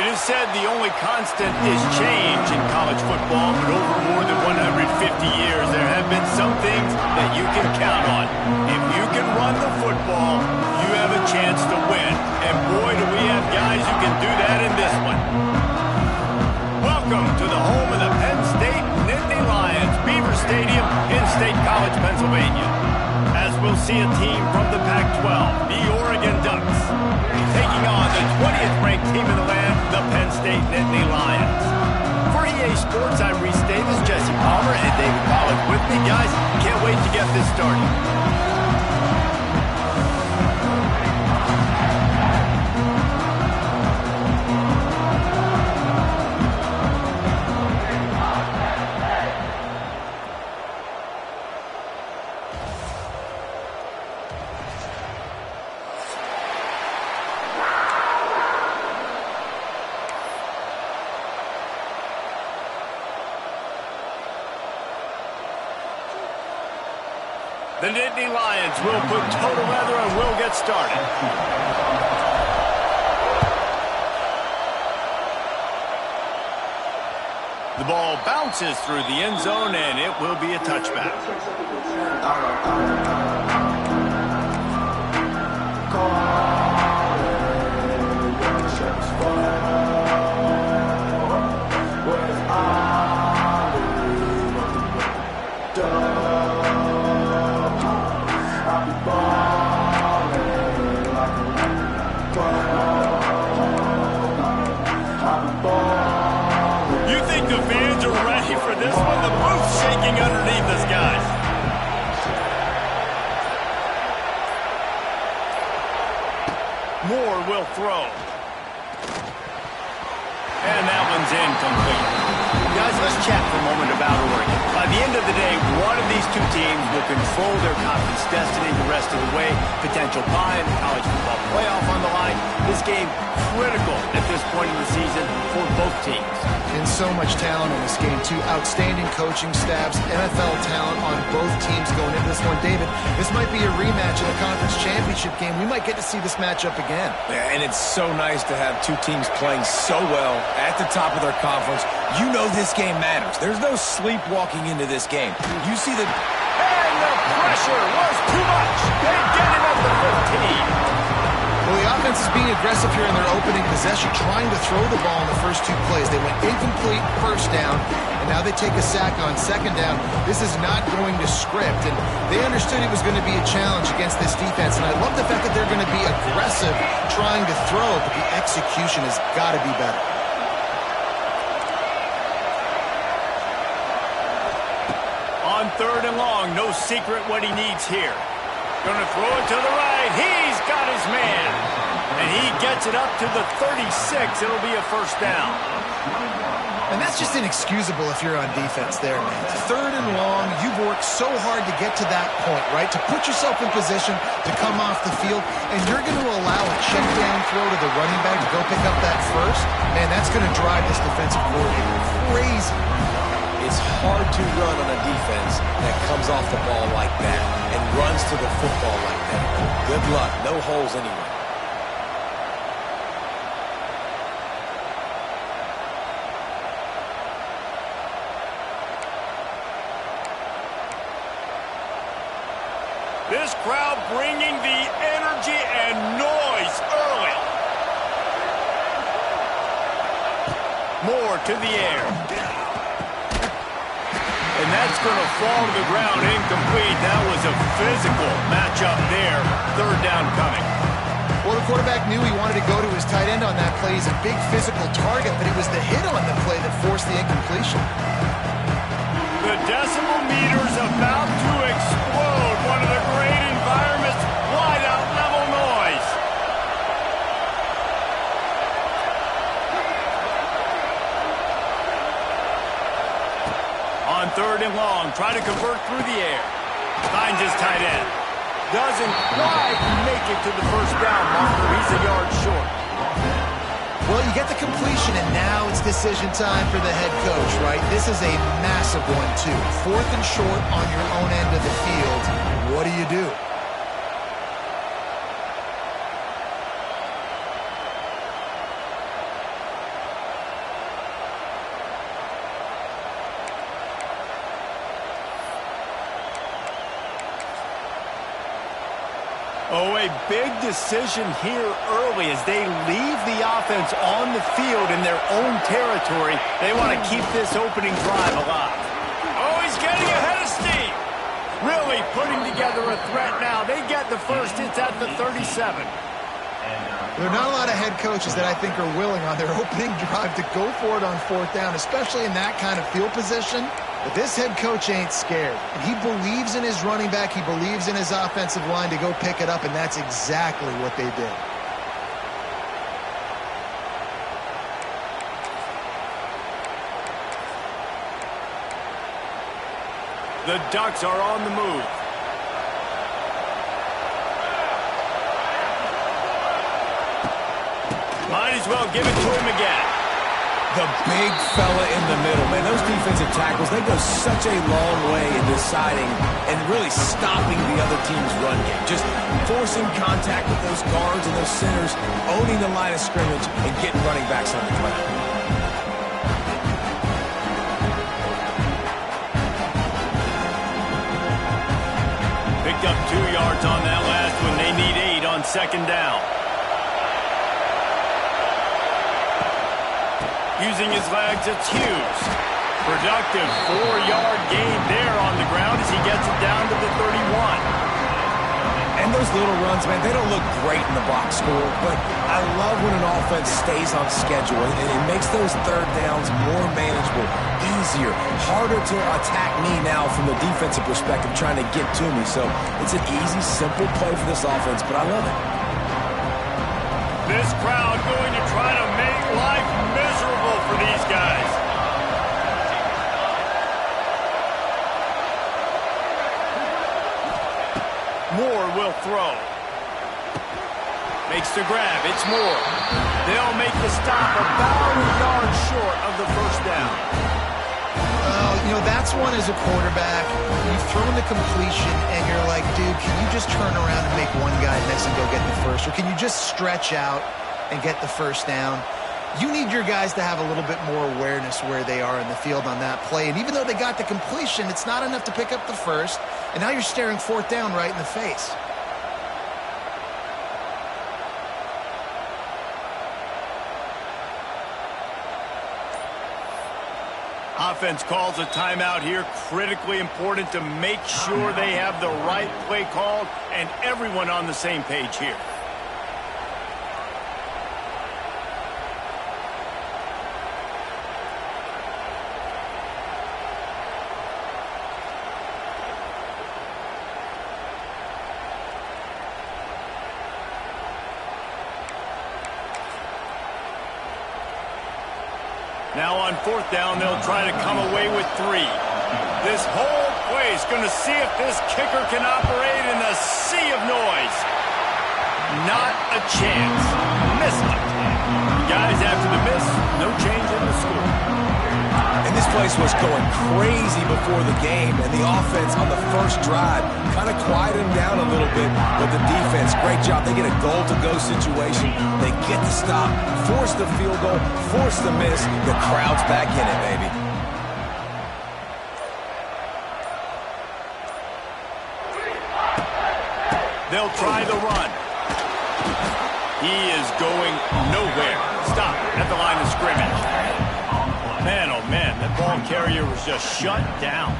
It is said the only constant is change in college football, but over more than 150 years, there have been some things that you can count on. If you can run the football, you have a chance to win. And boy, do we have guys who can do that in this one. Welcome to the home of the Penn State Nittany Lions, Beaver Stadium in State College, Pennsylvania. As we'll see a team from the Pac-12, the Oregon Ducks, taking on the 20th ranked team in the land, the Penn State Nittany Lions. For EA Sports, I'm Reese Davis, Jesse Palmer, and David Pollack with me. Guys, can't wait to get this started. The Nittany Lions will put total leather and will get started. The ball bounces through the end zone, and it will be a touchback. This one, the roof's shaking underneath us, guys. Moore will throw. And that one's incomplete. Guys, let's chat for a moment about Oregon. By the end of the day, one of these two teams will control their conference destiny the rest of the way. Potential bye in the college football playoff on the line. This game critical at this point in the season for both teams. And so much talent in this game, too. Outstanding coaching staffs, NFL talent on both teams going into this one. David, this might be a rematch in the conference championship game. We might get to see this matchup again. Yeah, and it's so nice to have two teams playing so well at the top of their conference. You know this game matters. There's no sleepwalking into this game. You see the... And the pressure was too much. They get him at the 15. Well, the offense is being aggressive here in their opening possession, trying to throw the ball in the first two plays. They went incomplete first down, and now they take a sack on second down. This is not going to script, and they understood it was going to be a challenge against this defense, and I love the fact that they're going to be aggressive trying to throw, but the execution has got to be better. On third and long, no secret what he needs here. Gonna throw it to the right. He's got his man. And he gets it up to the 36. It'll be a first down. And that's just inexcusable if you're on defense there, man. Third and long, you've worked so hard to get to that point, right? To put yourself in position to come off the field, and you're going to allow a check down throw to the running back to go pick up that first. Man, that's going to drive this defensive coordinator crazy. It's hard to run on a defense that comes off the ball like that and runs to the football like that. Good luck. No holes anywhere. This crowd bringing the energy and noise early. Moore to the air. And that's going to fall to the ground incomplete. That was a physical matchup there. Third down coming. Well, the quarterback knew he wanted to go to his tight end on that play. He's a big physical target, but it was the hit on the play that forced the incompletion. The decimal meter's about to explode. One of the great environments, wide out level noise. On third and long, try to convert through the air. Finds his tight end. Doesn't quite make it to the first down marker. He's a yard short. Well, you get the completion, and now it's decision time for the head coach, right? This is a massive one, too. Fourth and short on your own end of the field. What do you do? Oh, a big decision here early as they leave the offense on the field in their own territory. They want to keep this opening drive alive. Oh, he's getting ahead of steam. Really putting together a threat now. They get the first. It's at the 37. There are not a lot of head coaches that I think are willing on their opening drive to go for it on fourth down, especially in that kind of field position. But this head coach ain't scared. And he believes in his running back. He believes in his offensive line to go pick it up, and that's exactly what they did. The Ducks are on the move. Might as well give it to him again. The big fella in the middle, man. Those defensive tackles, they go such a long way in deciding and really stopping the other team's run game. Just forcing contact with those guards and those centers, owning the line of scrimmage, and getting running backs on the ground. Picked up 2 yards on that last one. They need 8 on second down. Using his legs, it's Hughes. Productive 4-yard gain there on the ground as he gets it down to the 31. And those little runs, man, they don't look great in the box score, but I love when an offense stays on schedule, and it makes those third downs more manageable, easier, harder to attack me now from the defensive perspective trying to get to me. So it's an easy, simple play for this offense, but I love it. This crowd going to try to make life miserable for these guys. Moore will throw. Makes the grab. It's Moore. They'll make the stop about a yard short of the first down. You know, that's one as a quarterback. You've thrown the completion, and you're like, dude, can you just turn around and make one guy miss and go get the first? Or can you just stretch out and get the first down? You need your guys to have a little bit more awareness where they are in the field on that play. And even though they got the completion, it's not enough to pick up the first. And now you're staring fourth down right in the face. Offense calls a timeout here. Critically important to make sure they have the right play called and everyone on the same page here. Now on fourth down, they'll try to come away with 3. This whole play is going to see if this kicker can operate in the sea of noise. Not a chance. Missed it. Guys, after the miss, no change in the score. And this place was going crazy before the game, and the offense on the first drive kind of quieted them down a little bit, but the defense, great job. They get a goal-to-go situation. They get the stop, force the field goal, force the miss. The crowd's back in it, baby. They'll try the run. He is going nowhere. Stop at the line of scrimmage. Man, oh man, that ball carrier was just shut down.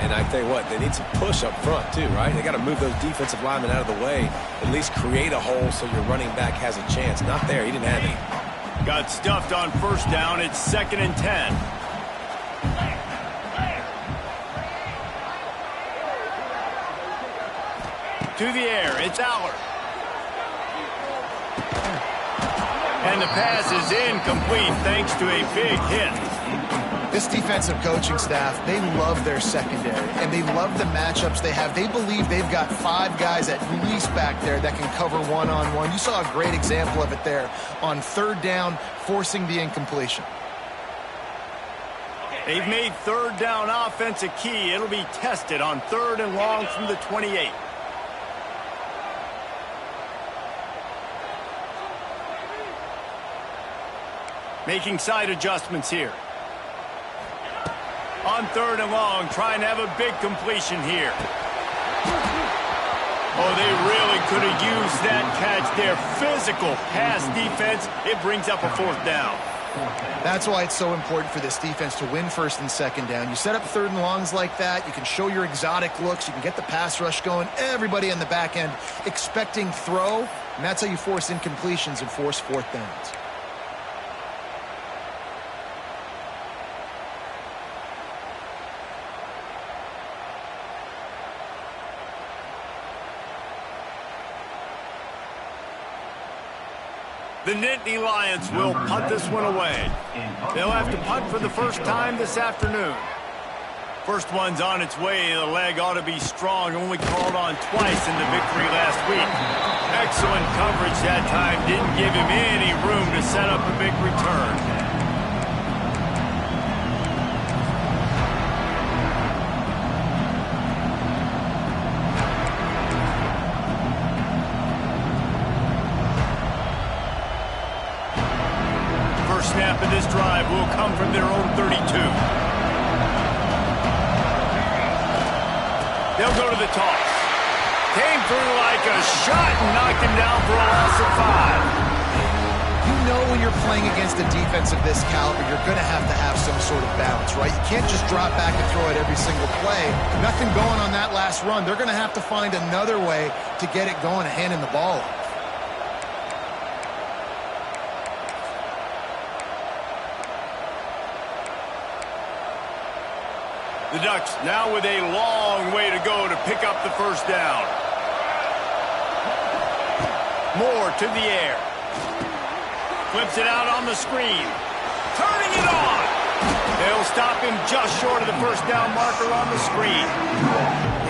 And I tell you what, they need some push up front too, right? They got to move those defensive linemen out of the way, at least create a hole so your running back has a chance. Not there, he didn't have any. Got stuffed on first down. It's 2nd and 10. To the air, it's Allard. And the pass is incomplete thanks to a big hit. This defensive coaching staff, they love their secondary, and they love the matchups they have. They believe they've got 5 guys at least back there that can cover one-on-one. You saw a great example of it there on third down, forcing the incompletion. They've made third down offense a key. It'll be tested on 3rd and long from the 28. Making side adjustments here. On 3rd and long, trying to have a big completion here. Oh, they really could have used that catch there. Physical pass defense. It brings up a 4th down. That's why it's so important for this defense to win 1st and 2nd down. You set up 3rd and longs like that, you can show your exotic looks, you can get the pass rush going, everybody on the back end expecting throw, and that's how you force incompletions and force 4th downs. The Nittany Lions will punt this one away. They'll have to punt for the first time this afternoon. First one's on its way. The leg ought to be strong. Only called on twice in the victory last week. Excellent coverage that time. Didn't give him any room to set up a big return. Snap of this drive will come from their own 32. They'll go to the toss. Came through like a shot and knocked him down for a loss of 5. You know when you're playing against a defense of this caliber, you're going to have some sort of balance, right? You can't just drop back and throw it every single play. Nothing going on that last run. They're going to have to find another way to get it going and hand him the ball off. The Ducks now with a long way to go to pick up the 1st down. Moore to the air. Flips it out on the screen. Turning it on. They'll stop him just short of the 1st down marker on the screen.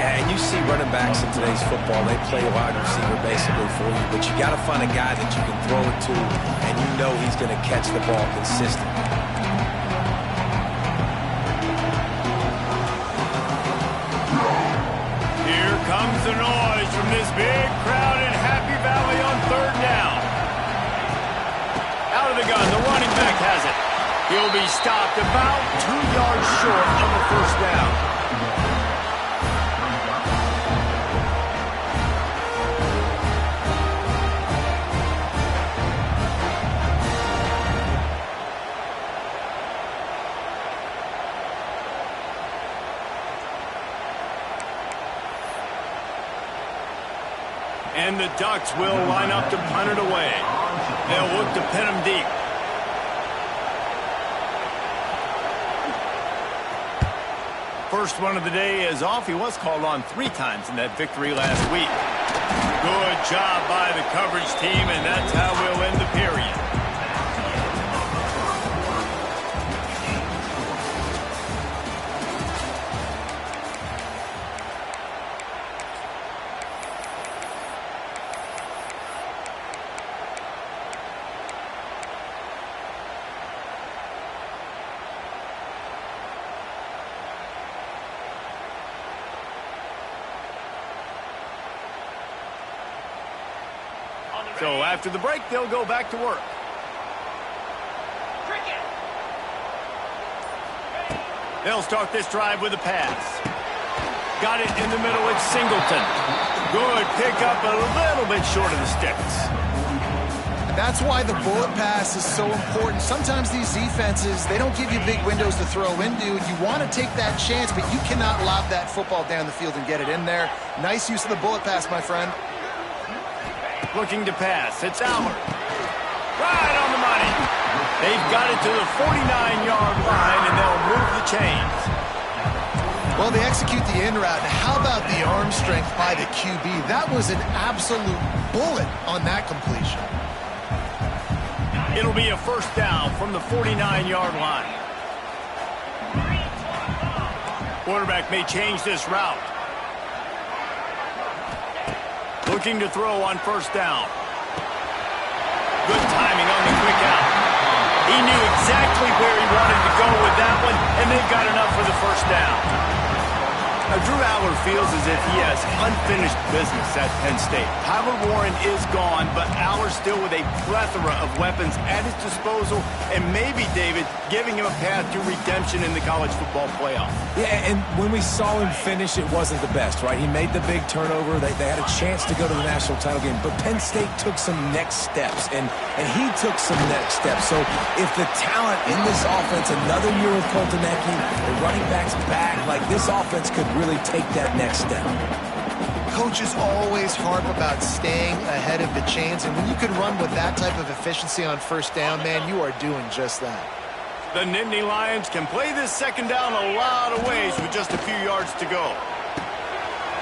Yeah, and you see running backs in today's football, they play wide receiver basically for you, but you got to find a guy that you can throw it to, and you know he's going to catch the ball consistently. Comes the noise from this big crowd in Happy Valley on 3rd down. Out of the gun, the running back has it. He'll be stopped about 2 yards short of the 1st down. And the Ducks will line up to punt it away. They'll look to pin him deep. First one of the day is off. He was called on 3 times in that victory last week. Good job by the coverage team, and that's how we'll end the period. So after the break, they'll go back to work. They'll start this drive with a pass. Got it in the middle with Singleton. Good pickup, a little bit short of the sticks. That's why the bullet pass is so important. Sometimes these defenses, they don't give you big windows to throw into. You want to take that chance, but you cannot lob that football down the field and get it in there. Nice use of the bullet pass, my friend. Looking to pass. It's Allard. Right on the money. They've got it to the 49-yard line, and they'll move the chains. Well, they execute the in route. How about the arm strength by the QB? That was an absolute bullet on that completion. It'll be a 1st down from the 49-yard line. Quarterback may change this route. Looking to throw on 1st down. Good timing on the quick out. He knew exactly where he wanted to go with that one, and they've got enough for the 1st down. Drew Aller feels as if he has unfinished business at Penn State. Tyler Warren is gone, but Aller still with a plethora of weapons at his disposal, and maybe, David, giving him a path to redemption in the college football playoff. Yeah, and when we saw him finish, it wasn't the best, right? He made the big turnover. They had a chance to go to the national title game, but Penn State took some next steps, and he took some next steps. So if the talent in this offense, another year with Coltonecki, the running backs back, like this offense could really take that next step. Coaches always harp about staying ahead of the chains, and when you can run with that type of efficiency on first down, man, you are doing just that. The Nittany Lions can play this second down a lot of ways with just a few yards to go.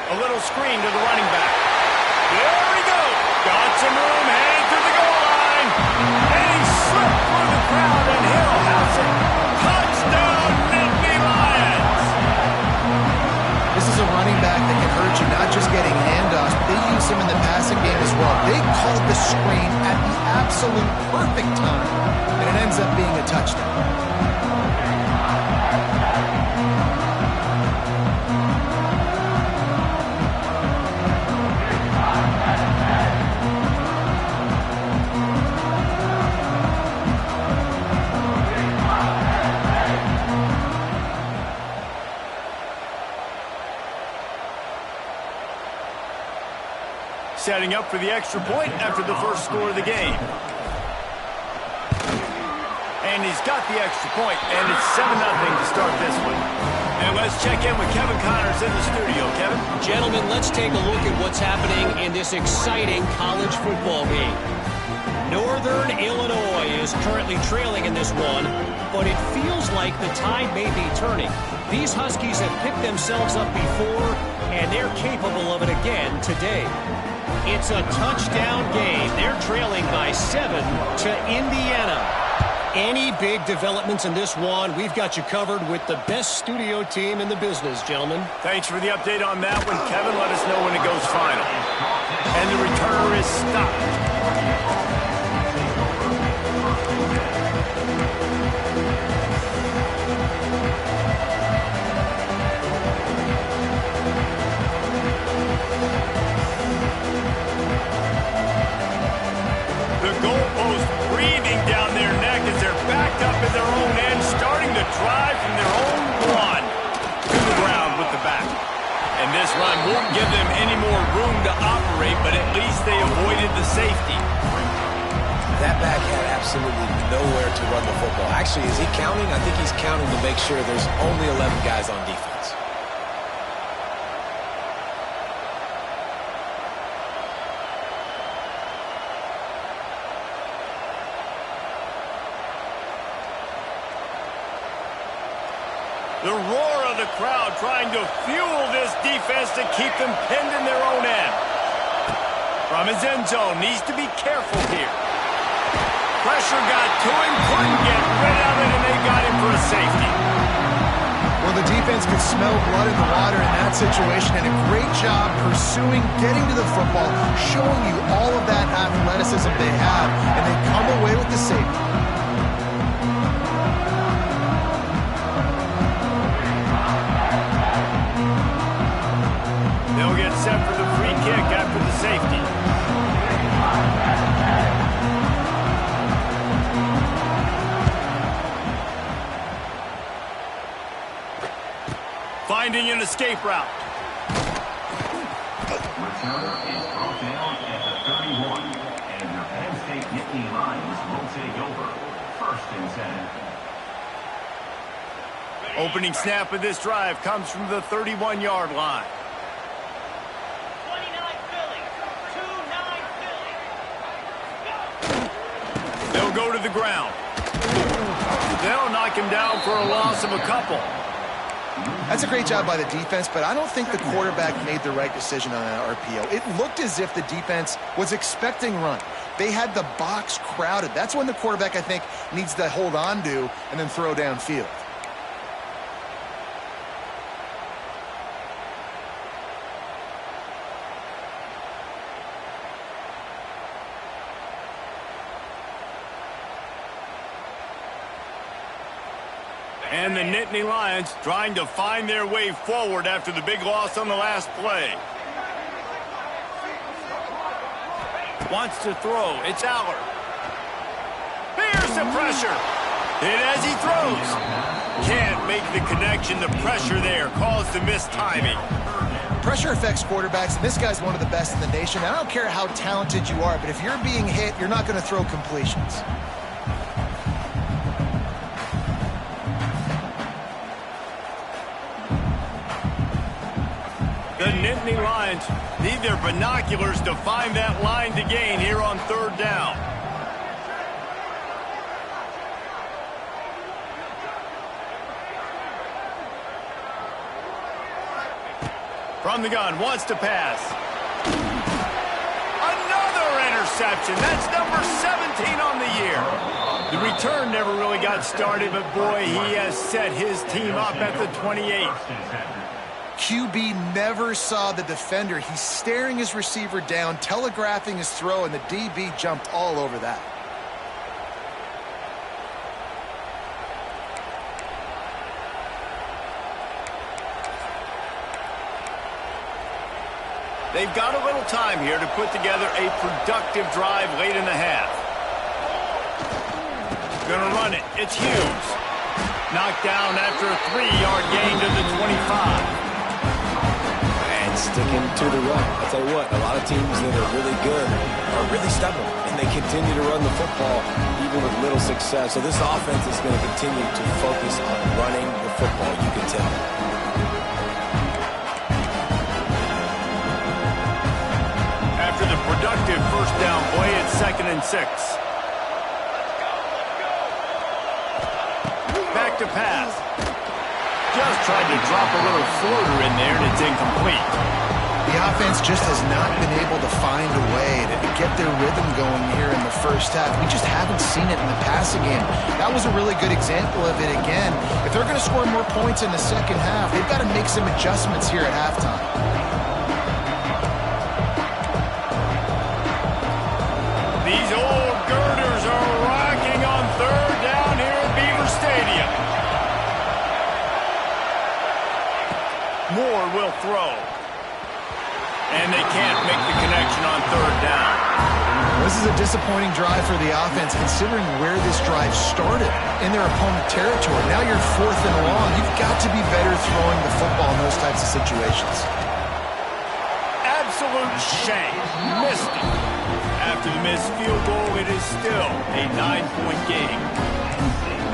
A little screen to the running back. There we go. Got some room, heading to the goal line. And he slipped through the crowd, and he'll have some touchdown, Nittany Lions. This is a running back that can hurt you, not just getting handoffs, but they use him in the passing game as well. They called the screen at the absolute perfect time, and it ends up being a touchdown. Setting up for the extra point after the first score of the game. And he's got the extra point, and it's 7-0 to start this one. And let's check in with Kevin Connors in the studio. Kevin? Gentlemen, let's take a look at what's happening in this exciting college football game. Northern Illinois is currently trailing in this one, but it feels like the tide may be turning. These Huskies have picked themselves up before, and they're capable of it again today. It's a touchdown game. They're trailing by 7 to Indiana. Any big developments in this one, we've got you covered with the best studio team in the business, gentlemen. Thanks for the update on that one, Kevin. Let us know when it goes final. And the returner is stopped. Down their neck as they're backed up in their own end, starting to drive from their own one to the ground with the back. And this run won't give them any more room to operate, but at least they avoided the safety. That back had absolutely nowhere to run the football. Actually, is he counting? I think he's counting to make sure there's only 11 guys on defense. The roar of the crowd trying to fuel this defense to keep them pinned in their own end. From his end zone, needs to be careful here. Pressure got to him, couldn't get rid of it, and they got him for a safety. Well, the defense could smell blood in the water in that situation, and a great job pursuing, getting to the football, showing you all of that athleticism they have, and they come away with the safety. They'll get set for the free kick after the safety. Finding an escape route. Returner is brought down at the 31, and your Penn State Nittany Lions will take over. 1st and 10. Opening snap of this drive comes from the 31-yard line. They'll go to the ground. They'll knock him down for a loss of a couple. That's a great job by the defense, but I don't think the quarterback made the right decision on that RPO. It looked as if the defense was expecting run. They had the box crowded. That's when the quarterback, I think, needs to hold on to and then throw downfield. And the Nittany Lions trying to find their way forward after the big loss on the last play. Wants to throw. It's Aller. Here's the pressure. Hit as he throws. Can't make the connection. The pressure there caused the missed timing. Pressure affects quarterbacks, and this guy's one of the best in the nation. I don't care how talented you are, but if you're being hit, you're not going to throw completions. The Nittany Lions need their binoculars to find that line to gain here on third down. From the gun, wants to pass. Another interception. That's number 17 on the year. The return never really got started, but boy, he has set his team up at the 28. QB never saw the defender. He's staring his receiver down, telegraphing his throw, and the DB jumped all over that. They've got a little time here to put together a productive drive late in the half. Gonna run it. It's Hughes. Knocked down after a 3-yard gain to the 25. And sticking to the run. I'll tell you what, a lot of teams that are really good are really stubborn, and they continue to run the football even with little success. So this offense is going to continue to focus on running the football, you can tell. After the productive first down play, it's 2nd and 6. Back to pass. Just tried to drop a little floater in there, and it's incomplete. The offense just has not been able to find a way to get their rhythm going here in the first half. We just haven't seen it in the passing game. That was a really good example of it again. If they're going to score more points in the second half, they've got to make some adjustments here at halftime. These old girders are rocking on third down here at Beaver Stadium. Moore will throw. And they can't make the connection on third down. This is a disappointing drive for the offense, considering where this drive started in their opponent territory. Now you're 4th and long. You've got to be better throwing the football in those types of situations. Absolute shame. Missed it. After the missed field goal, it is still a 9-point game.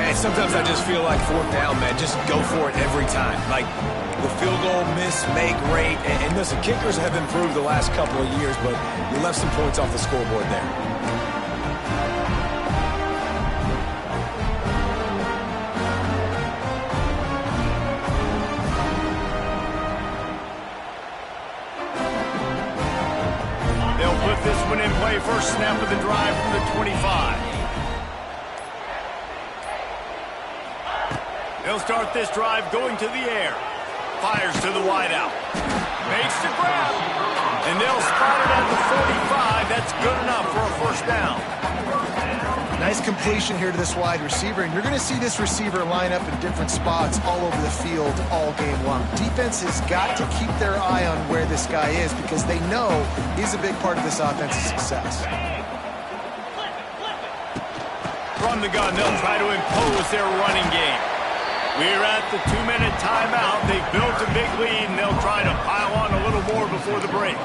And sometimes I just feel like 4th down, man. Just go for it every time. Like, the field goal miss, make great. And listen, kickers have improved the last couple of years, but you left some points off the scoreboard there. They'll put this one in play. First snap of the drive from the 25. They'll start this drive going to the air. Fires to the wideout. Makes the grab. And they'll spot it at the 45. That's good enough for a first down. Nice completion here to this wide receiver, and you're going to see this receiver line up in different spots all over the field all game long. Defense has got to keep their eye on where this guy is because they know he's a big part of this offense's success. From the gun, they'll try to impose their running game. We're at the 2-minute timeout. They've built a big lead, and they'll try to pile on a little more before the break.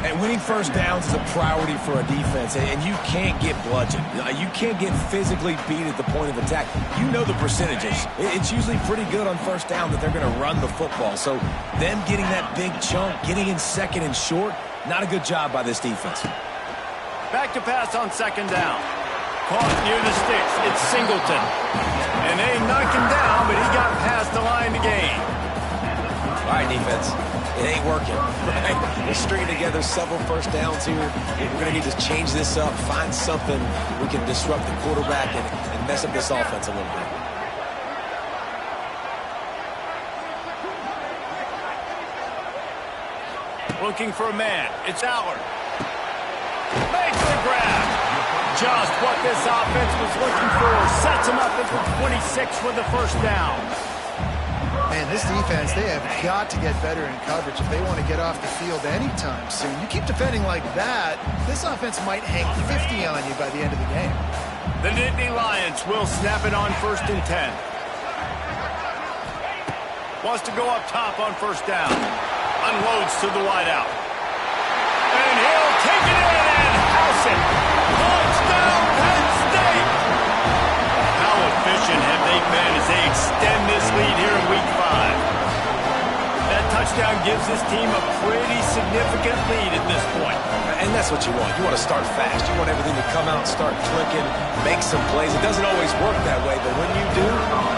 And winning first downs is a priority for a defense, and you can't get bludgeoned. You can't get physically beat at the point of attack. You know the percentages. It's usually pretty good on first down that they're going to run the football. So them getting that big chunk, getting in 2nd and short, not a good job by this defense. Back to pass on 2nd down. Caught near the sticks. It's Singleton. And they knocked him down, but he got past the line to gain. All right, defense. It ain't working. Right? We're stringing together several first downs here. We're going to need to change this up, find something we can disrupt the quarterback and mess up this offense a little bit. Looking for a man. It's Aller. Makes the grab. just what this offense was looking for. Sets them up at the 26 for the first down. Man, this defense, they have got to get better in coverage if they want to get off the field anytime soon. You keep defending like that, this offense might hang 50 on you by the end of the game. The Nittany Lions will snap it on 1st and 10. Wants to go up top on 1st down. Unloads to the wideout. And he'll take it in and house it. Touchdown, Penn State! How efficient have they been as they extend this lead here in Week 5? That touchdown gives this team a pretty significant lead at this point. And that's what you want. You want to start fast. You want everything to come out and start clicking, make some plays. It doesn't always work that way, but when you do,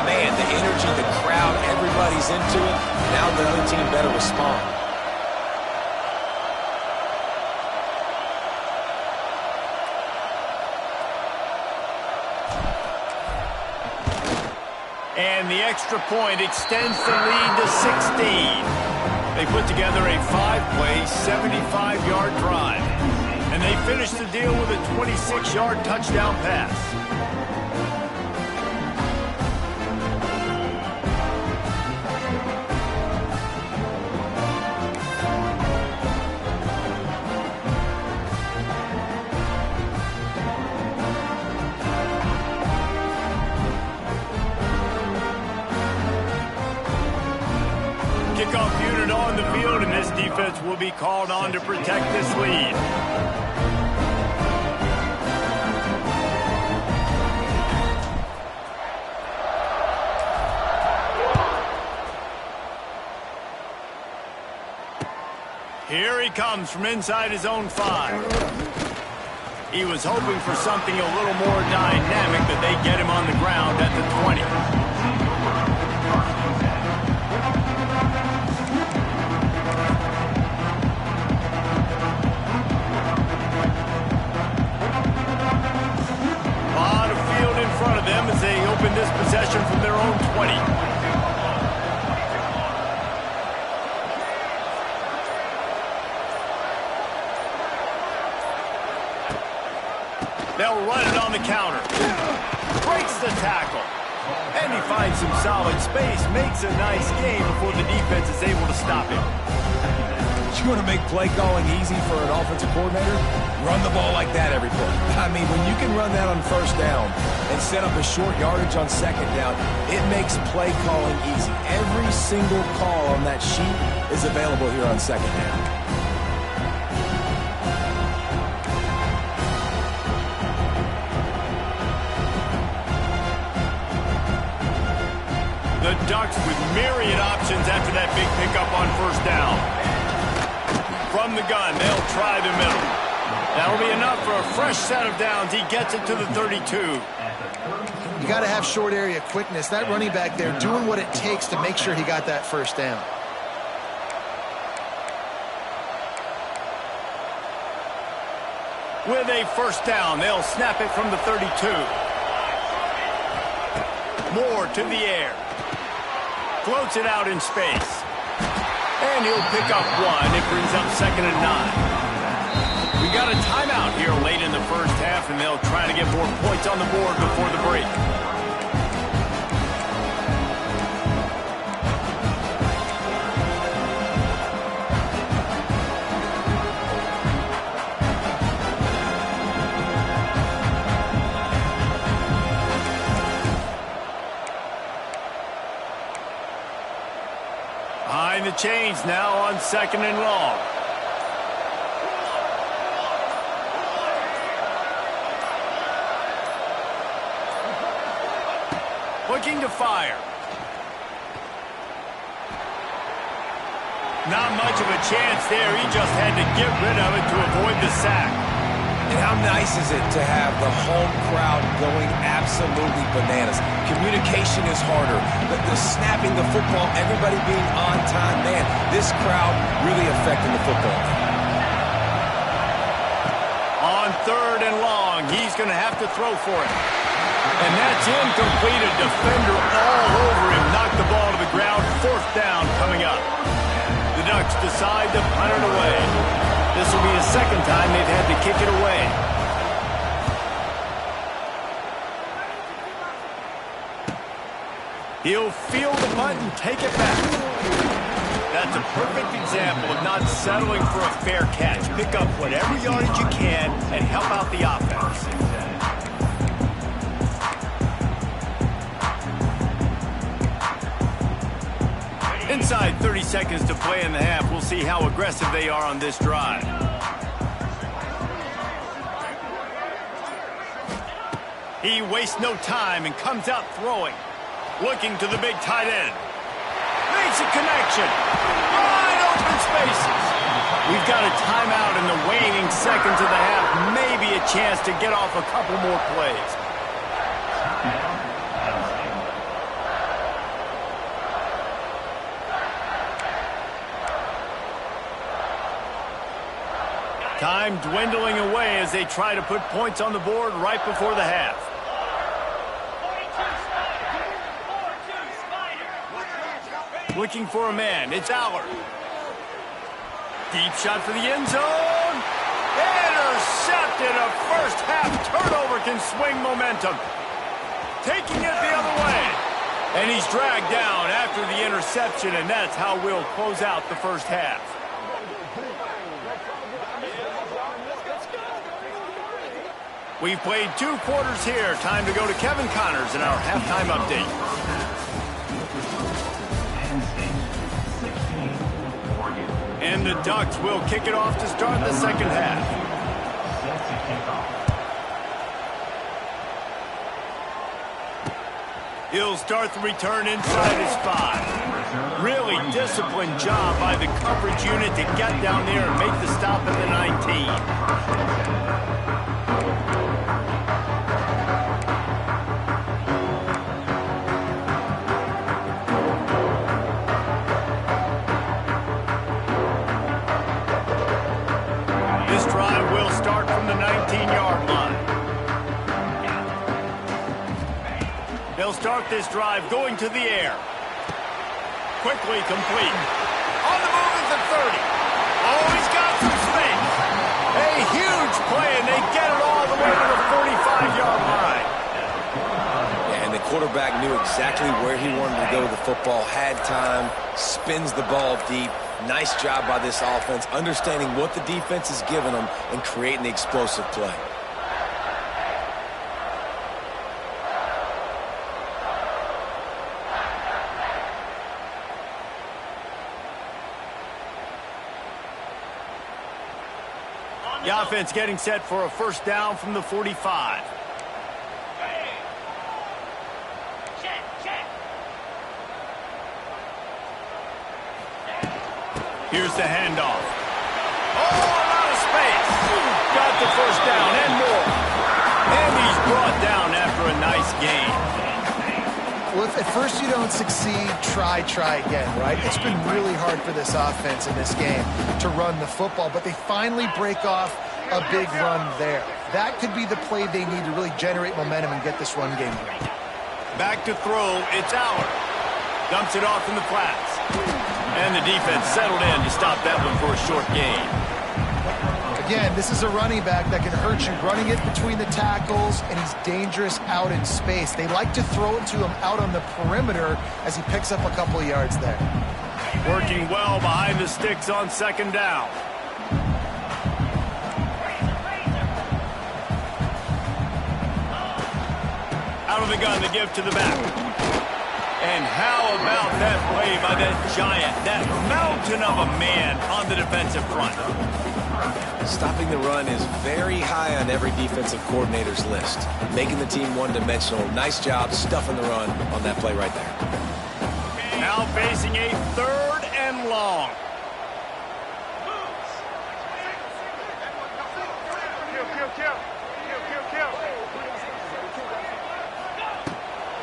man, the energy, the crowd, everybody's into it. Now the other team better respond. And the extra point extends the lead to 16. They put together a 5-play, 75-yard drive. And they finish the deal with a 26-yard touchdown pass. Kickoff unit on the field, and this defense will be called on to protect this lead. Here he comes from inside his own 5. He was hoping for something a little more dynamic, that they get him on the ground at the 20. As they open this possession from their own 20. They'll run it on the counter. Breaks the tackle. And he finds some solid space, makes a nice game before the defense is able to stop him. You want to make play calling easy for an offensive coordinator? Run the ball like that every play. I mean, when you can run that on 1st down and set up a short yardage on 2nd down, it makes play calling easy. Every single call on that sheet is available here on 2nd down. The Ducks with myriad options after that big pickup on 1st down. From the gun, they'll try the middle. That'll be enough for a fresh set of downs. He gets it to the 32. You got to have short area quickness. That running back there doing what it takes to make sure he got that 1st down. With a 1st down, they'll snap it from the 32. Moore to the air. Floats it out in space. And he'll pick up 1. It brings up 2nd and 9. We got a timeout here late in the 1st half, and they'll try to get more points on the board before the break. Behind the chains now on 2nd and long. Looking to fire. Not much of a chance there. He just had to get rid of it to avoid the sack. And how nice is it to have the home crowd going absolutely bananas? Communication is harder. The snapping the football, everybody being on time. Man, this crowd really affecting the football. On 3rd and long, he's going to have to throw for it. And that's incomplete. A defender all over him. Knocked the ball to the ground. 4th down coming up. The Ducks decide to punt it away. This will be the 2nd time they've had to kick it away. He'll feel the punt and take it back. That's a perfect example of not settling for a fair catch. Pick up whatever yardage you can and help out the offense. Inside 30 seconds to play in the half. We'll see how aggressive they are on this drive. He wastes no time and comes out throwing. Looking to the big tight end. Makes a connection. Wide open spaces. We've got a timeout in the waning seconds of the half. Maybe a chance to get off a couple more plays. Time dwindling away as they try to put points on the board right before the half. Looking for a man. It's Allard. Deep shot for the end zone. Intercepted. A first half turnover can swing momentum. Taking it the other way. And he's dragged down after the interception, and that's how we'll close out the first half. We've played 2 quarters here. Time to go to Kevin Connors in our halftime update. And the Ducks will kick it off to start the second half. He'll start the return inside his 5. Really disciplined job by the coverage unit to get down there and make the stop at the 19. From the 19-yard line. They'll start this drive going to the air. Quickly complete. On the move at the 30. Oh, he's got some space. A huge play, and they get it all the way to the 45-yard line. Yeah, and the quarterback knew exactly where he wanted to go with the football, had time, spins the ball deep. Nice job by this offense, understanding what the defense is giving them and creating the explosive play. The offense getting set for a first down from the 45. Here's the handoff. Oh, a lot of space. Got the first down and more. And he's brought down after a nice game. Well, if at first you don't succeed, try again, right? It's been really hard for this offense in this game to run the football, but they finally break off a big run there. That could be the play they need to really generate momentum and get this run game going. Back to throw, it's Allard. Dumps it off in the flats. And the defense settled in to stop that one for a short gain. Again, this is a running back that can hurt you, running it between the tackles, and he's dangerous out in space. They like to throw it to him out on the perimeter as he picks up a couple of yards there. Working well behind the sticks on second down. Out of the gun to give to the back. And how about that play by that giant, that mountain of a man on the defensive front? Stopping the run is very high on every defensive coordinator's list. Making the team one-dimensional. Nice job stuffing the run on that play right there. Now facing a 3rd and long.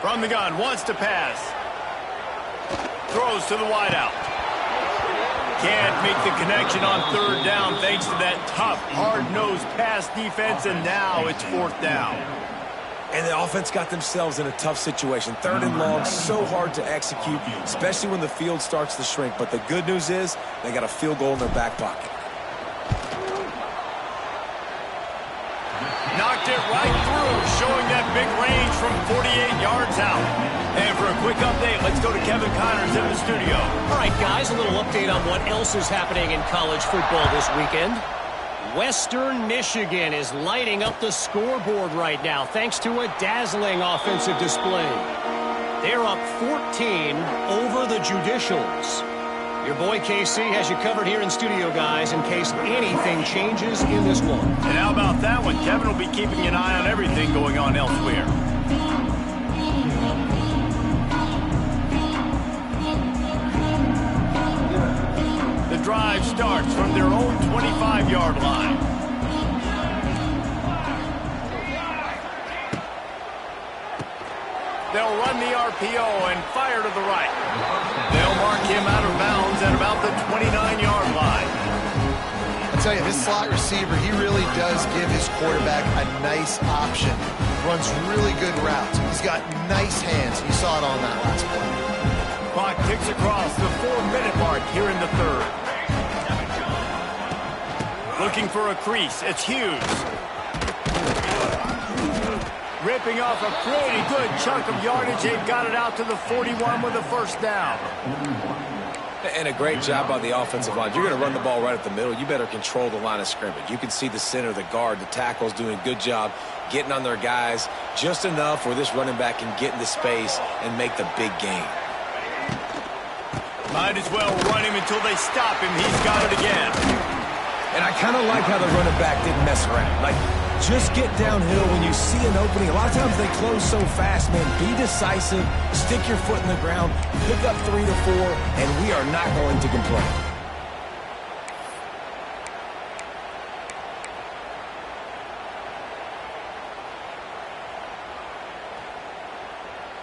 From the gun, wants to pass. Throws to the wideout. Can't make the connection on 3rd down thanks to that tough, hard-nosed pass defense, and now it's 4th down. And the offense got themselves in a tough situation. 3rd and long, so hard to execute, especially when the field starts to shrink. But the good news is they got a field goal in their back pocket. Knocked it right through, showing that big quick range from 48 yards out. And for a quick update, let's go to Kevin Connors in the studio. All right, guys, a little update on what else is happening in college football this weekend. Western Michigan is lighting up the scoreboard right now thanks to a dazzling offensive display. They're up 14 over the Judicials. Your boy KC has you covered here in studio, guys, in case anything changes in this one. And how about that one? Kevin will be keeping an eye on everything going on elsewhere. The drive starts from their own 25-yard line. They'll run the RPO and fire to the right. They'll mark him out of bounds at about the 29-yard line. I tell you, this slot receiver, he really does give his quarterback a nice option. Runs really good routes. He's got nice hands. You saw it on that last play. Clock ticks across the 4-minute mark here in the third. Looking for a crease. It's Hughes. Ripping off a pretty good chunk of yardage. They've got it out to the 41 with a first down. And a great job by the offensive line. You're going to run the ball right at the middle. You better control the line of scrimmage. You can see the center, the guard, the tackles doing a good job getting on their guys just enough where this running back can get into space and make the big gain. Might as well run him until they stop him. He's got it again. And I kind of like how the running back didn't mess around. Like, just get downhill when you see an opening. A lot of times they close so fast, man. Be decisive, stick your foot in the ground, pick up 3 to 4, and we are not going to complain.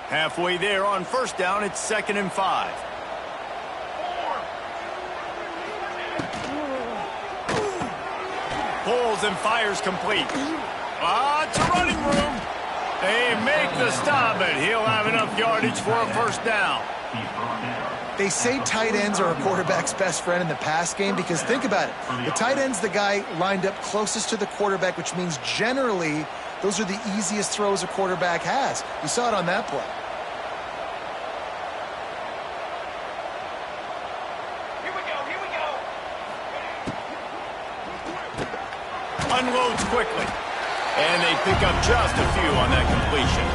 Halfway there on first down, it's 2nd and 5. Pulls and fires complete. It's a running room. They make the stop, but he'll have enough yardage for a first down. They say tight ends are a quarterback's best friend in the pass game because think about it. The tight end's the guy lined up closest to the quarterback, which means generally those are the easiest throws a quarterback has. You saw it on that play. Unloads quickly. And they pick up just a few on that completion.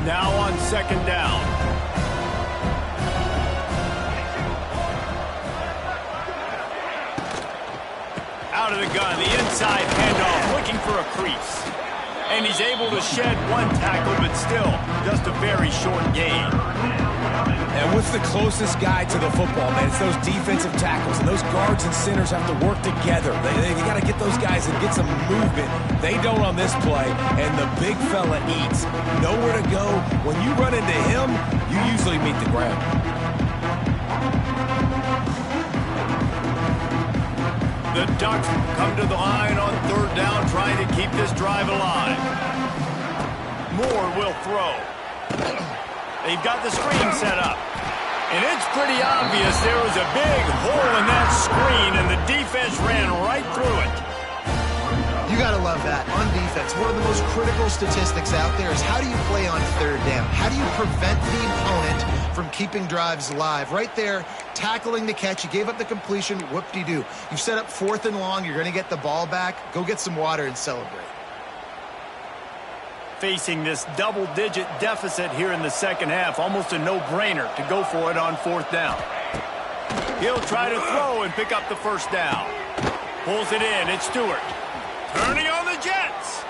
Now on 2nd down. Out of the gun, the inside handoff, looking for a crease. And he's able to shed one tackle, but still just a very short gain. And what's the closest guy to the football, man? It's those defensive tackles, and those guards and centers have to work together. They got to get those guys and get some movement. They don't on this play, and the big fella eats. Nowhere to go. When you run into him, you usually meet the ground. The Ducks come to the line on 3rd down, trying to keep this drive alive. Moore will throw. They've got the screen set up. And it's pretty obvious there was a big hole in that screen, and the defense ran right through it. You got to love that. On defense, one of the most critical statistics out there is how do you play on 3rd down? How do you prevent the opponent from keeping drives alive? Right there, tackling the catch. You gave up the completion. Whoop-de-doo. You've set up 4th and long. You're going to get the ball back. Go get some water and celebrate. Facing this double-digit deficit here in the second half, almost a no-brainer to go for it on 4th down. He'll try to throw and pick up the first down. Pulls it in. It's Stewart. Turning on the Jets.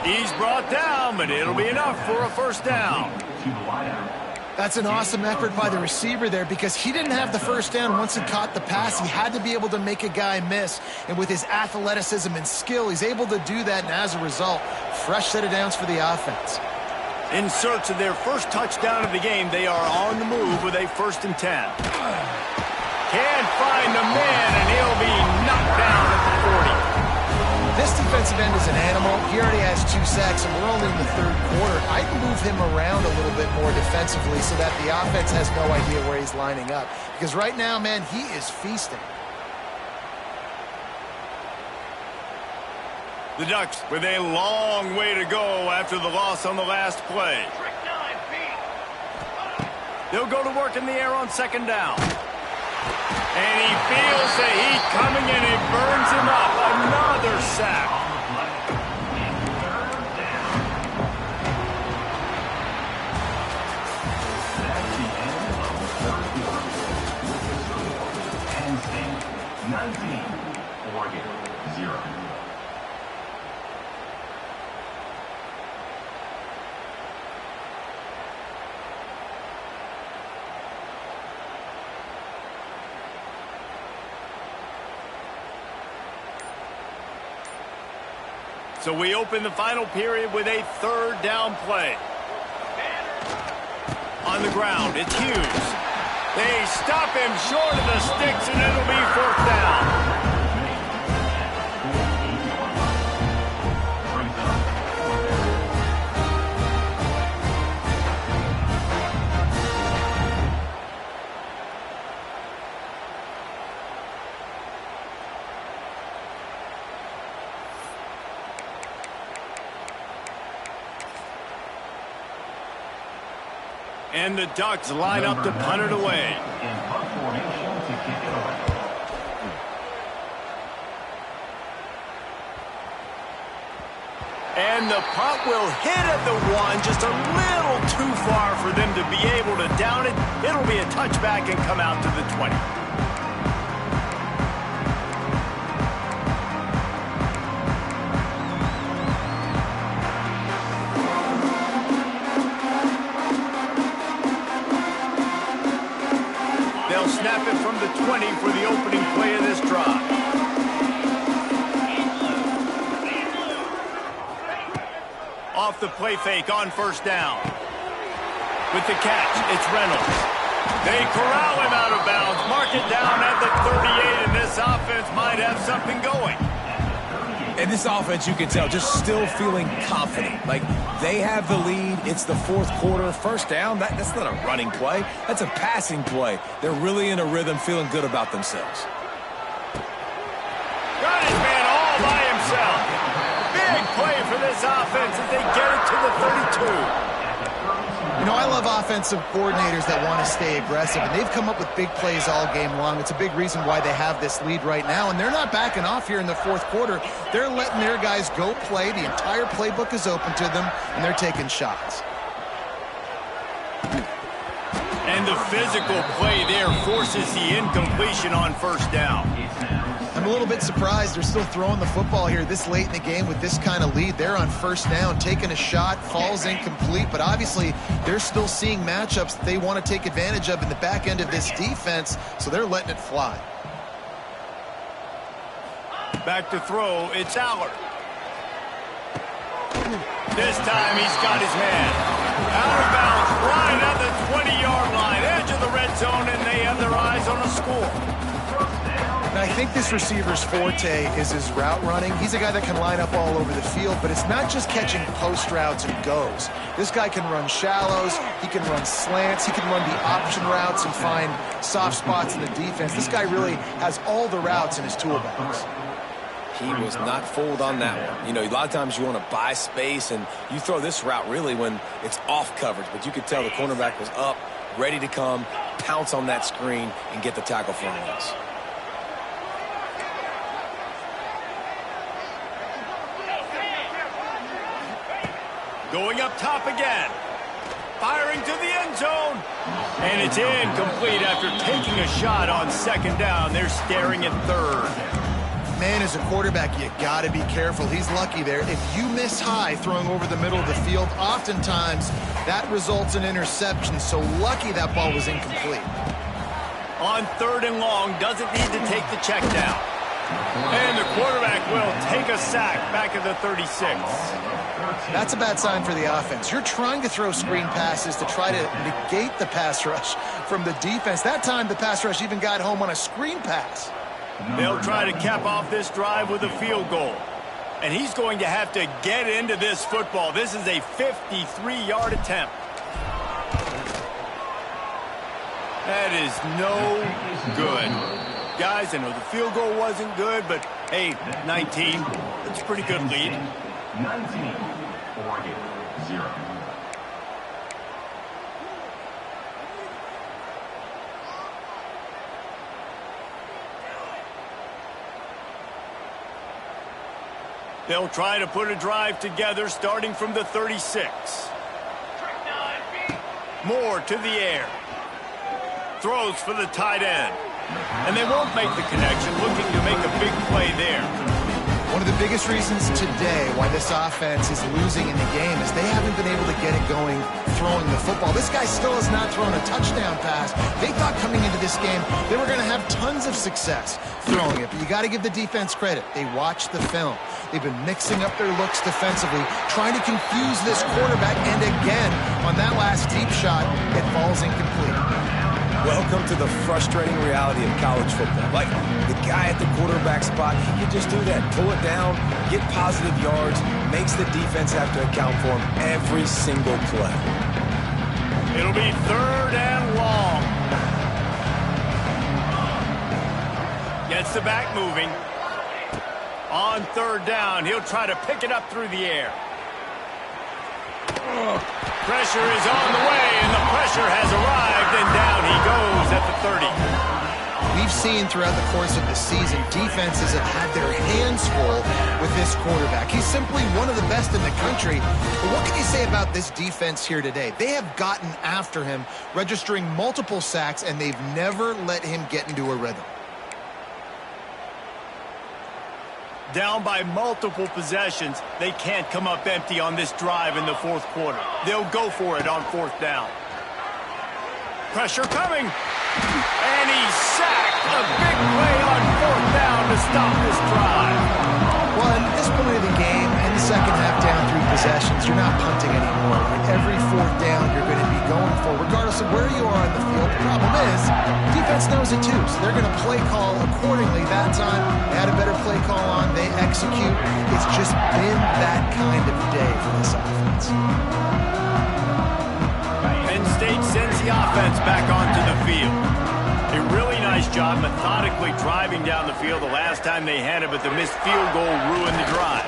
He's brought down, but it'll be enough for a first down. That's an awesome effort by the receiver there because he didn't have the first down once he caught the pass. He had to be able to make a guy miss. And with his athleticism and skill, he's able to do that. And as a result, fresh set of downs for the offense. In search of their first touchdown of the game, they are on the move with a 1st and 10. Can't find the man, and he'll be knocked down at the 40. This defensive end is an animal. He already has 2 sacks, and we're only in the 3rd quarter. I'd move him around a little bit more defensively so that the offense has no idea where he's lining up. Because right now, man, he is feasting. The Ducks with a long way to go after the loss on the last play. They'll go to work in the air on 2nd down. And he feels the heat coming and it burns him up. Another sack. Penn State 19, Oregon 0. So we open the final period with a 3rd down play. On the ground, it's Hughes. They stop him short of the sticks, and it'll be 4th down. And the Ducks line up to punt it away. In punt formation to kick it away. And the punt will hit at the 1, just a little too far for them to be able to down it. It'll be a touchback and come out to the 20. Snap it from the 20 for the opening play of this drive. Off the play fake on 1st down. With the catch, it's Reynolds. They corral him out of bounds, mark it down at the 38, and this offense might have something going. And this offense, you can tell, just still feeling confident. Like, they have the lead. It's the 4th quarter. 1st down, that's not a running play. That's a passing play. They're really in a rhythm, feeling good about themselves. Got his man all by himself. Big play for this offense as they get it to the 32. You know, I love offensive coordinators that want to stay aggressive, and they've come up with big plays all game long. It's a big reason why they have this lead right now, and they're not backing off here in the 4th quarter. They're letting their guys go play. The entire playbook is open to them, and they're taking shots. And the physical play there forces the incompletion on 1st down. I'm a little bit surprised they're still throwing the football here this late in the game with this kind of lead. They're on 1st down, taking a shot, falls incomplete, but obviously they're still seeing matchups that they want to take advantage of in the back end of this defense, so they're letting it fly. Back to throw, it's Allard. This time he's got his man. Out of bounds, right at the 20-yard line, edge of the red zone, and they have their eyes on a score. And I think this receiver's forte is his route running. He's a guy that can line up all over the field, but it's not just catching post routes and goes. This guy can run shallows, he can run slants, he can run the option routes and find soft spots in the defense. This guy really has all the routes in his toolbox. He was not fooled on that one. You know, a lot of times you want to buy space, and you throw this route really when it's off coverage, but you could tell the cornerback was up, ready to come, pounce on that screen, and get the tackle for a loss. Going up top again. Firing to the end zone. And it's incomplete after taking a shot on 2nd down. They're staring at 3rd. Man, as a quarterback, you got to be careful. He's lucky there. If you miss high throwing over the middle of the field, oftentimes that results in interception. So lucky that ball was incomplete. On 3rd and long, doesn't need to take the check down. And the quarterback will take a sack back at the 36. That's a bad sign for the offense. You're trying to throw screen passes to try to negate the pass rush from the defense. That time, the pass rush even got home on a screen pass. They'll try to cap off this drive with a field goal. And he's going to have to get into this football. This is a 53-yard attempt. That is no good. Guys, I know the field goal wasn't good, but hey, 19, that's a pretty good lead. 19, Oregon, 0. They'll try to put a drive together starting from the 36. Moore to the air. Throws for the tight end. And they won't make the connection, looking to make a big play there. One of the biggest reasons today why this offense is losing in the game is they haven't been able to get it going throwing the football. This guy still has not thrown a touchdown pass. They thought coming into this game they were going to have tons of success throwing it. But you got to give the defense credit. They watched the film. They've been mixing up their looks defensively, trying to confuse this quarterback. And again, on that last deep shot, it falls incomplete. Welcome to the frustrating reality of college football. Like, the guy at the quarterback spot, he can just do that. Pull it down, get positive yards, makes the defense have to account for him every single play. It'll be 3rd and long. Gets the back moving. On 3rd down, he'll try to pick it up through the air. Pressure is on the way, and the pressure has arrived, and down he goes at the 30. We've seen throughout the course of the season, defenses have had their hands full with this quarterback. He's simply one of the best in the country. But what can you say about this defense here today? They have gotten after him, registering multiple sacks, and they've never let him get into a rhythm. Down by multiple possessions, they can't come up empty on this drive in the 4th quarter. They'll go for it on 4th down. Pressure coming. And he's sacked. A big play on 4th down to stop this drive. Well, at this point of the game, in the second half down 3 possessions, you're not punting anymore. Every 4th down you're going to be going for, regardless of where you are on the field. The problem is, defense knows it too, so they're going to play call accordingly. That time, they had a better play call on. They execute. It's just been that kind of day for this offense. Penn State sends the offense back onto the field. A really nice job methodically driving down the field the last time they had it, but the missed field goal ruined the drive.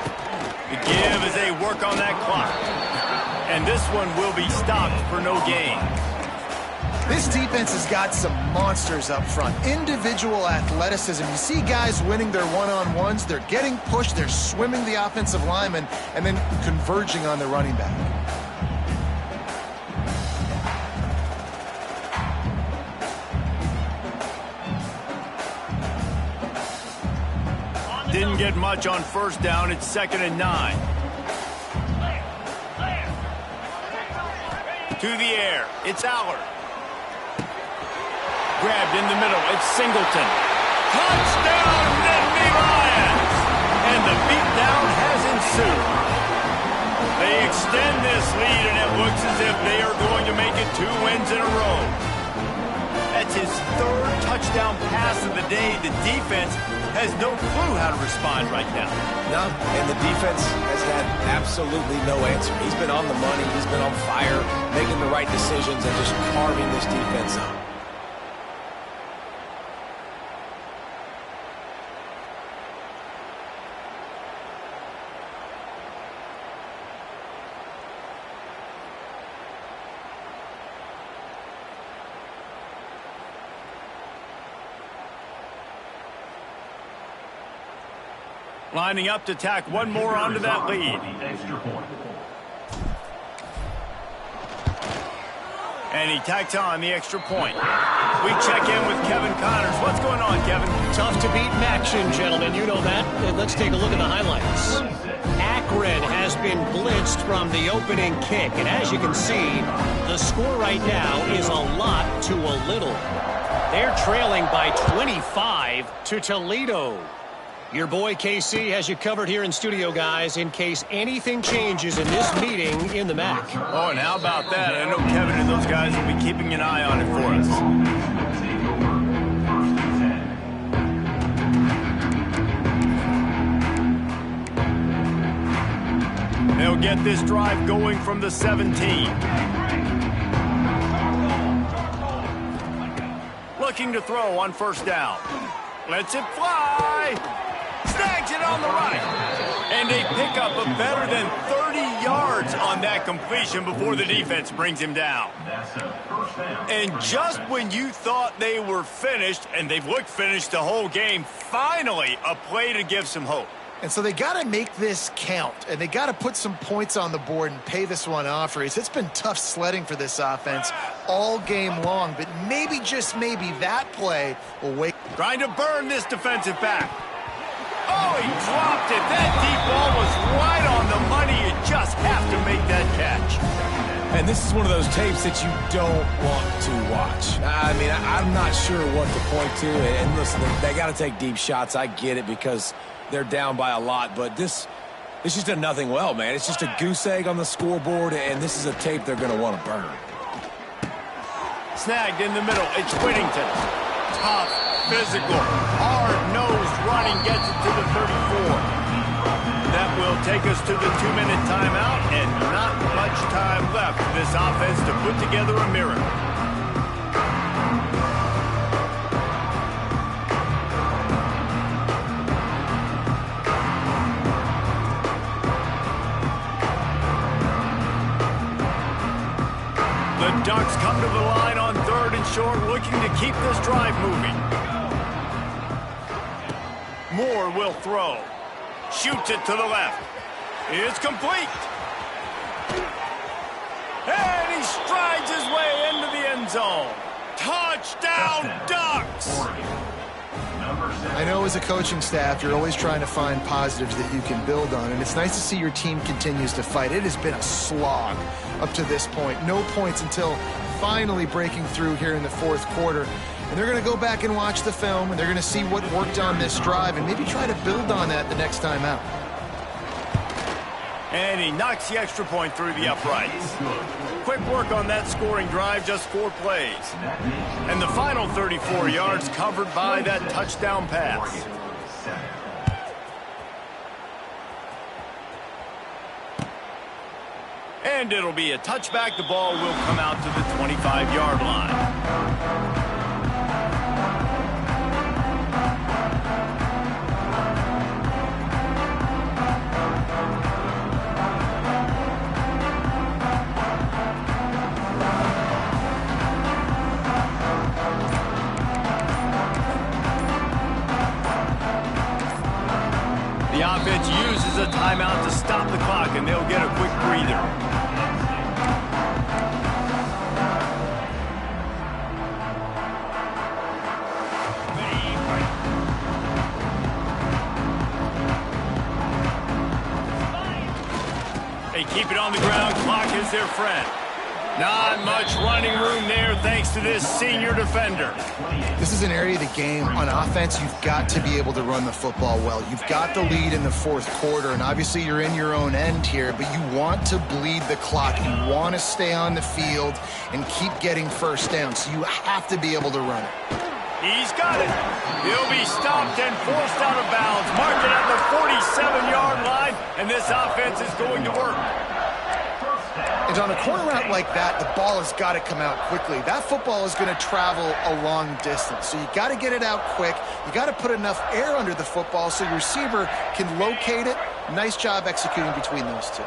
The give as they work on that clock. And this one will be stopped for no gain. This defense has got some monsters up front. Individual athleticism. You see guys winning their one-on-ones. They're getting pushed. They're swimming the offensive lineman and then converging on the running back. Didn't get much on 1st down. It's 2nd and 9. To the air. It's Allard. Grabbed in the middle. It's Singleton. Touchdown, Nittany Lions! And the beatdown has ensued. They extend this lead, and it looks as if they are going to make it 2 wins in a row. That's his 3rd touchdown pass of the day. The defense has no clue how to respond right now. No, and the defense has had absolutely no answer. He's been on the money. He's been on fire, making the right decisions and just carving this defense up. Lining up to tack one more onto that lead. And he tacks on the extra point. We check in with Kevin Connors. What's going on, Kevin? Tough to beat in action, gentlemen. You know that. And let's take a look at the highlights. Akron has been blitzed from the opening kick. And as you can see, the score right now is a lot to a little. They're trailing by 25 to Toledo. Your boy KC has you covered here in studio, guys, in case anything changes in this meeting in the MAC. Oh, and how about that? I know Kevin and those guys will be keeping an eye on it for us. They'll get this drive going from the 17. Looking to throw on first down. Lets it fly. Snags it on the right. And they pick up a better than 30 yards on that completion before the defense brings him down. And just when you thought they were finished, and they've looked finished the whole game, finally a play to give some hope. And so they got to make this count, and they got to put some points on the board and pay this one off. It's been tough sledding for this offense all game long, but maybe, just maybe, that play will wake. Trying to burn this defensive back. Oh, he dropped it. That deep ball was right on the money. You just have to make that catch. And this is one of those tapes that you don't want to watch. I mean, I'm not sure what to point to. And listen, they got to take deep shots. I get it because they're down by a lot. But this just did nothing well, man. It's just a goose egg on the scoreboard, and this is a tape they're going to want to burn. Snagged in the middle. It's Whittington. Tough, physical, hard-nosed running gets it to the 34. That will take us to the 2-minute timeout, and not much time left for this offense to put together a miracle. The Ducks come to the line on 3rd and short, looking to keep this drive moving. Moore will throw. Shoots it to the left. It's complete. And he strides his way into the end zone. Touchdown, Ducks! I know as a coaching staff, you're always trying to find positives that you can build on, and it's nice to see your team continues to fight. It has been a slog up to this point. No points until finally breaking through here in the 4th quarter. And they're going to go back and watch the film, and they're going to see what worked on this drive and maybe try to build on that the next time out. And he knocks the extra point through the uprights. Quick work on that scoring drive, just 4 plays. And the final 34 yards covered by that touchdown pass. And it'll be a touchback. The ball will come out to the 25-yard line. The offense uses a timeout to stop the clock, and they'll get a quick breather. They keep it on the ground. Clock is their friend. Not much running room there thanks to this senior defender. This is an area of the game on offense you've got to be able to run the football well. You've got the lead in the 4th quarter, and obviously you're in your own end here, but you want to bleed the clock. You want to stay on the field and keep getting first down, so you have to be able to run it. He's got it. He'll be stopped and forced out of bounds. Marked it at the 47-yard line, and this offense is going to work. And on a corner route like that, the ball has got to come out quickly. That football is going to travel a long distance, so you got to get it out quick. You got to put enough air under the football so your receiver can locate it. Nice job executing between those two.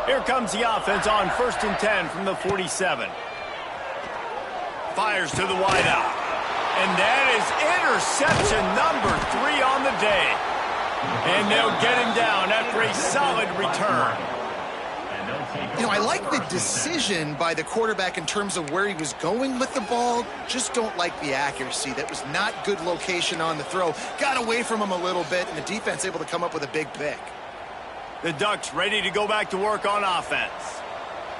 Here comes the offense on 1st and 10 from the 47. Fires to the wideout. And that is interception number 3 on the day. And they'll get him down after a solid return. You know, I like the decision by the quarterback in terms of where he was going with the ball. Just don't like the accuracy. That was not good location on the throw. Got away from him a little bit, and the defense able to come up with a big pick. The Ducks ready to go back to work on offense.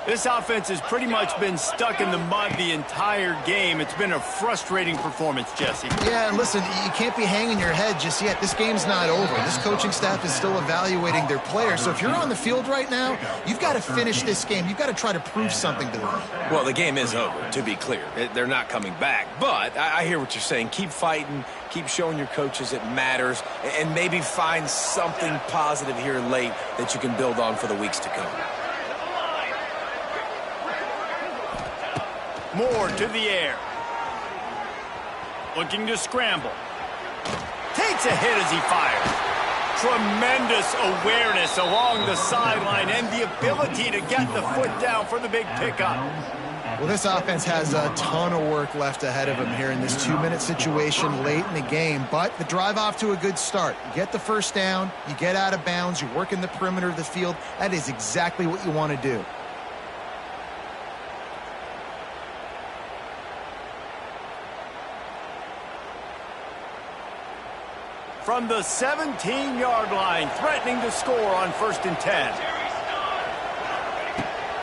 This offense has pretty much been stuck in the mud the entire game. It's been a frustrating performance, Jesse. Yeah, and listen, you can't be hanging your head just yet. This game's not over. This coaching staff is still evaluating their players. So if you're on the field right now, you've got to finish this game. You've got to try to prove something to them. Well, the game is over, to be clear. They're not coming back. But I hear what you're saying. Keep fighting. Keep showing your coaches it matters. And maybe find something positive here late that you can build on for the weeks to come. Moore to the air. Looking to scramble. Takes a hit as he fires. Tremendous awareness along the sideline and the ability to get the foot down for the big pickup. Well, this offense has a ton of work left ahead of them here in this 2-minute situation late in the game, but the drive off to a good start. You get the first down, you get out of bounds, you work in the perimeter of the field. That is exactly what you want to do. From the 17-yard line, threatening to score on 1st and 10.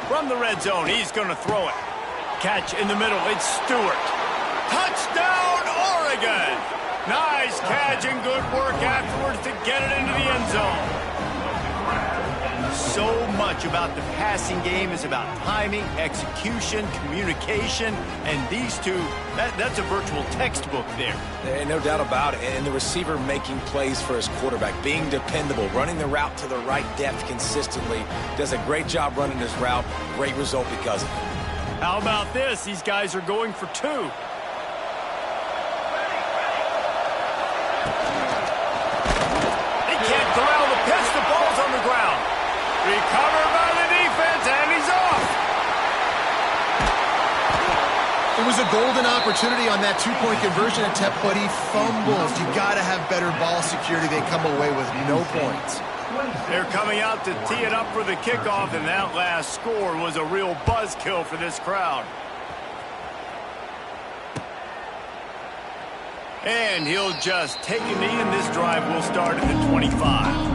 From the red zone, he's going to throw it. Catch in the middle, it's Stewart. Touchdown, Oregon! Nice catch and good work afterwards to get it into the end zone. So much about the passing game is about timing, execution, communication, and these two, that's a virtual textbook there. No doubt about it. And the receiver making plays for his quarterback, being dependable, running the route to the right depth consistently. Does a great job running his route. Great result because of it. How about this? These guys are going for two. He can't corral the pitch. The ball's on the ground. Recovered by the defense, and he's off. It was a golden opportunity on that two-point conversion attempt, but he fumbles. You got to have better ball security. They come away with no points. They're coming out to tee it up for the kickoff, and that last score was a real buzzkill for this crowd. And he'll just take a knee, and this drive will start at the 25.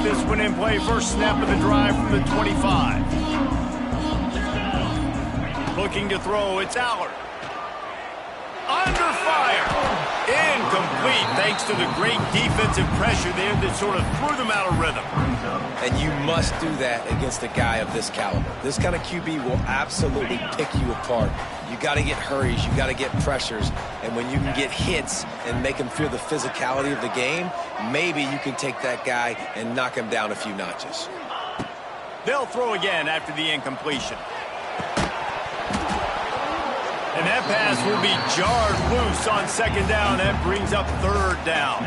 This one in play, first snap of the drive from the 25. Looking to throw, it's Allard. Under fire. Incomplete, thanks to the great defensive pressure there that sort of threw them out of rhythm. And you must do that against a guy of this caliber. This kind of QB will absolutely pick you apart. You got to get hurries, you got to get pressures, and when you can get hits and make him feel the physicality of the game, maybe you can take that guy and knock him down a few notches. They'll throw again after the incompletion. And that pass will be jarred loose on 2nd down. That brings up 3rd down.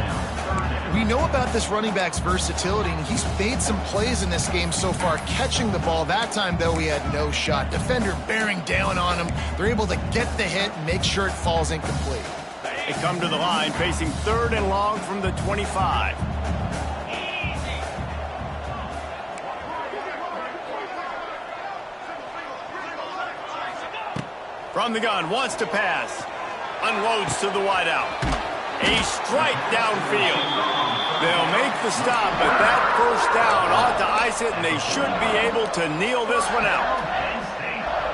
We know about this running back's versatility, and he's made some plays in this game so far, catching the ball. That time, though, he had no shot. Defender bearing down on him. They're able to get the hit and make sure it falls incomplete. They come to the line, facing 3rd and long from the 25. From the gun, wants to pass. Unloads to the wideout. A strike downfield. They'll make the stop, but that first down ought to ice it, and they should be able to kneel this one out.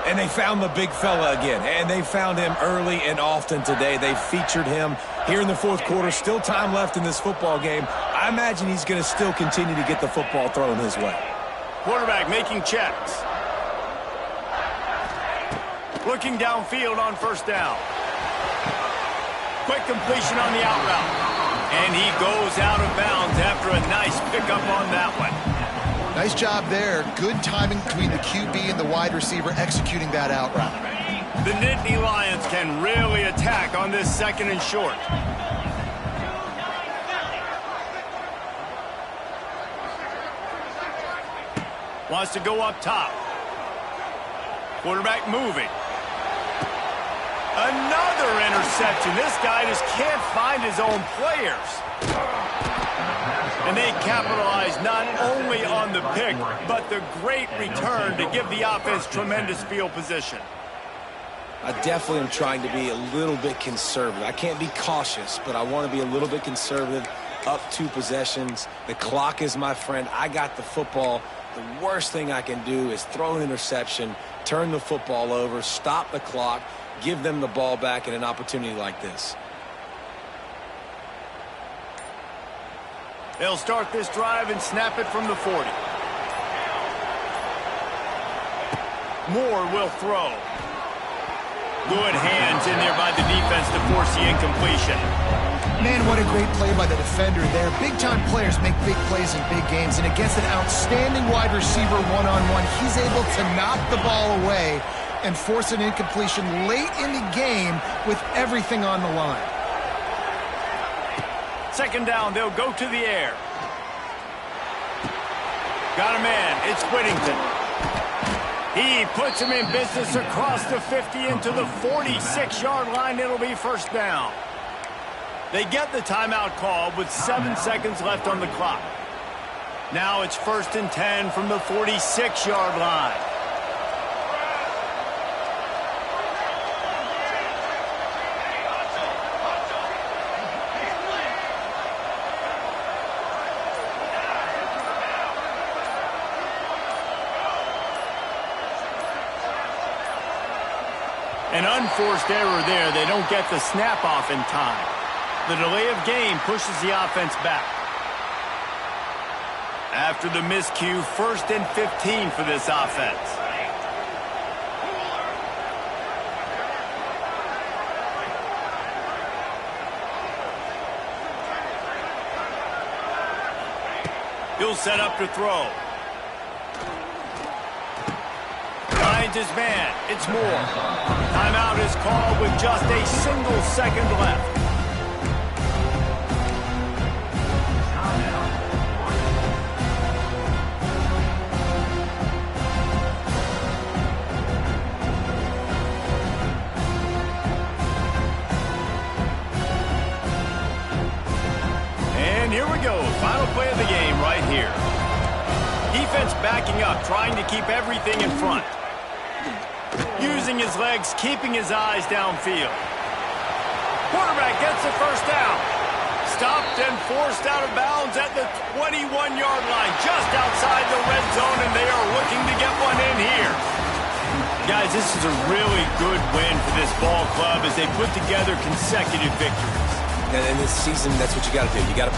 And they found the big fella again, and they found him early and often today. They featured him here in the 4th quarter. Still time left in this football game. I imagine he's going to still continue to get the football thrown his way. Quarterback making checks. Looking downfield on 1st down. Quick completion on the out route. And he goes out of bounds after a nice pickup on that one. Nice job there. Good timing between the QB and the wide receiver executing that out route. The Nittany Lions can really attack on this 2nd and short. Wants to go up top. Quarterback moving. Another Another interception. This guy just can't find his own players. And they capitalize not only on the pick, but the great return to give the offense tremendous field position. I definitely am trying to be a little bit conservative. I can't be cautious, but I want to be a little bit conservative. Up 2 possessions. The clock is my friend. I got the football. The worst thing I can do is throw an interception, turn the football over, stop the clock, give them the ball back in an opportunity like this. They'll start this drive and snap it from the 40. Moore will throw. Good hands in there by the defense to force the incompletion. Man, what a great play by the defender there. Big-time players make big plays in big games, and against an outstanding wide receiver one-on-one, he's able to knock the ball away and force an incompletion late in the game with everything on the line. Second down, they'll go to the air. Got a man, it's Whittington. He puts him in business across the 50 into the 46-yard line. It'll be first down. They get the timeout call with 7 seconds left on the clock. Now it's 1st and 10 from the 46-yard line. An unforced error there. They don't get the snap off in time. The delay of game pushes the offense back. After the miscue, 1st and 15 for this offense. He'll set up to throw. Finds his man. It's Moore. Timeout is called with just a single second left. And here we go. Final play of the game right here. Defense backing up, trying to keep everything in front. Using his legs, keeping his eyes downfield. Quarterback gets the first down. Stopped and forced out of bounds at the 21-yard line, just outside the red zone, and they are looking to get one in here. Guys, this is a really good win for this ball club as they put together consecutive victories. And in this season, that's what you got to do. You got to